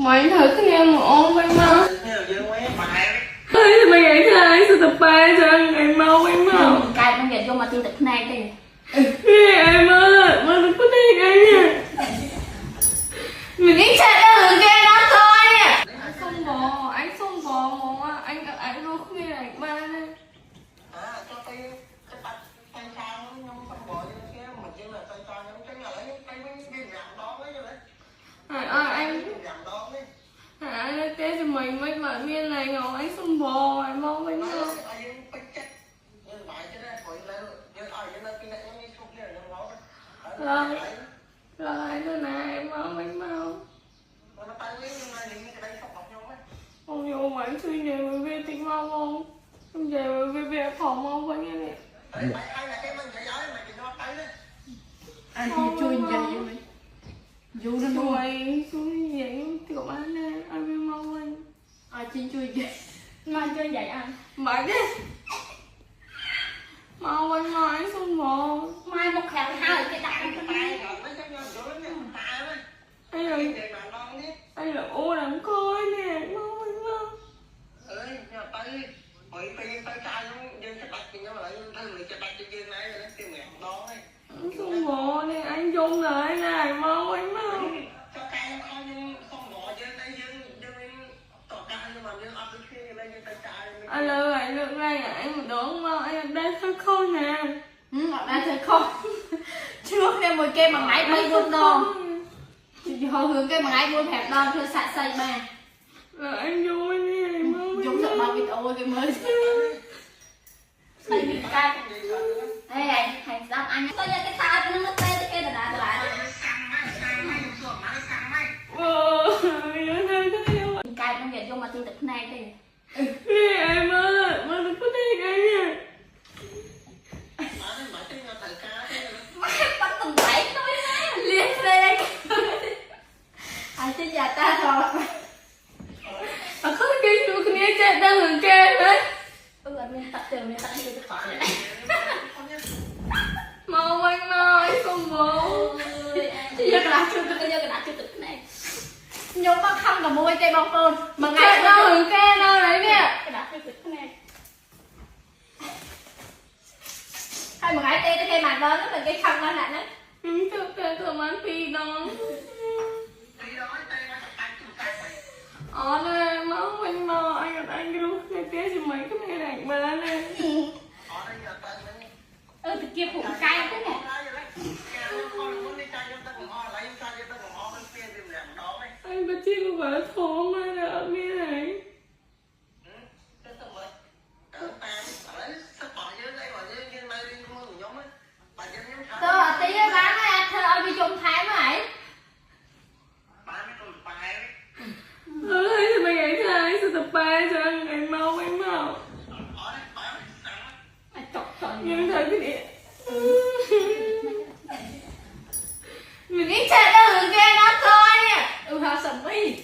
Mày thử cái em ôn vậy mà. Ê, mày nghĩ thế ai sao tập bài cho em mau em mau. Cái nó nghiện vô mà tin tức này đi. Em ơi, mà đừng có đi anh nha. Mình nghĩ chạy ra hướng kia đó thôi. Anh không bò mà anh luôn không nghe lại ba này. Cho tay cái tay sao nó không bò như thế mà chỉ là tay sao nó chắc là lấy tay cái gặm đó đấy rồi đấy. Anh anh té cho mình mấy bạn miên này ngồi anh không bò anh mau anh mau. Rồi anh nói nè em mau anh mau. Không vô mà anh suy về mình về tỉnh mau không? Không về về phòng mau vậy nè. Anh đi chui vậy mày. Dù nó nuôi. Mày xuống vậy thì cậu anh nè, anh về mau anh. Ai chi chui vậy? Mai chơi vậy anh. Mày đi. Mau anh mau anh không bò. Mai một khéo hai cái đại cái tay. Anh là ô đằng coi nè, mau anh mau. Không bò nè, anh dùng lại nè, mau anh mau. Anh ơi, anh được ra anh một đổ mau, anh đang thơ khôi nè. Đang thơ khôi. Trước đây một cái mà máy bay luôn đâu. Hồi hướng cái mà anh luôn hẹp đo chưa sạch xây ba. Là anh vui nè, mau. Chúng sợ bao vịt ôi cái mới. Xây vịt cay. Đây này, thành ra anh tôi ra cái thao nó tê cái kia là đã. Cay nó nghiện vô mà tin tức này đi. Em ơi, mà đừng có đi anh nha. Mày bắt tầm bậy tôi nè. Liên lên. Anh xin giả ta rồi. Có cái chú kia chạy đang hướng kê đấy. Mình tập tiền mình tập đi cái khỏi này. Mau anh không bố. Giờ cái đá chưa tự này. Nhớ mà không là mua cây bông phôn mà ngay chạy đang hướng kê đâu đấy nè. Cái đá chưa tự này. Hay mà ngay cái cây mặt đó nó là cái khăn đó lại đấy. Thực tế của bán phi đó. Đây, máu anh mau, anh rút này té cho mấy cái này đánh bà này. Thì kia phụ cay thế nè. Anh bắt chi của bà thố mà đỡ như này. Tôi tí bán này, thơ đi chung thái mà Thì mày nghĩ thế ai sao tập bài cho anh mau anh mau. Nhưng thật cái điện. Mình nghĩ chạy ra hướng kia nó thôi nè. Hào sầm đi.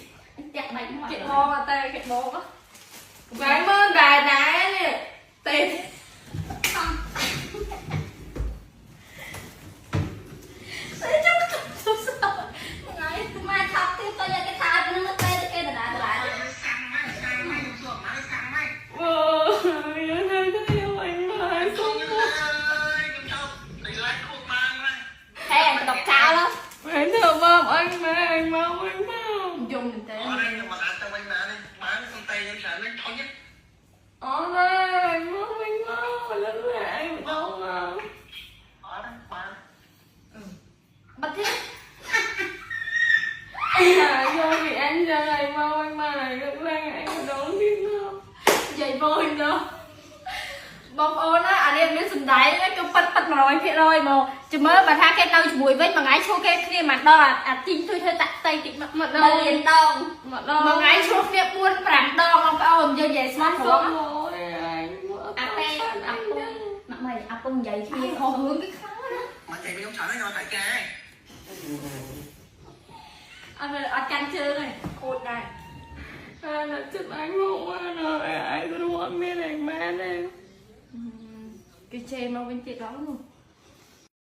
Chặt mày ngoài. Cái bò mà tê cái bò á. Gái mơ đài đá nè. Tê. Không. Thế chắc nó không sợ. Mai thọc thì tôi ra cái thao nó tê cái kia là đã lại. Nhớ thương cái yêu anh mà anh không có. Thế em đọc trao đó. Anh thờ bom anh mà anh mau anh mau. Dùng mình thế. Đây, anh mau, lớn lại anh đâu mà. Bắt thiết. Do vì anh ra này mau anh mà này lớn lại anh đón biết đâu. Vậy vô hình đâu. Bông ôn á, anh em biết sừng đáy nó cứ bắt mà rồi kia rồi mà chỉ mới bà tha cái đâu mùi với mà ngái chua cái kia mặt đó là chính thôi tại tay thì mặt đâu liền đâu mà ngái chua cái buôn bạc đâu không có ôm vô về smart phone pe mặt mày con vậy thì họ hướng cái khó đó mà thì không sợ nó ngon tại ca anh chăn chưa này cột này là chụp anh không á rồi ai cũng muốn biết anh má đây cái chê mà bên chị đó luôn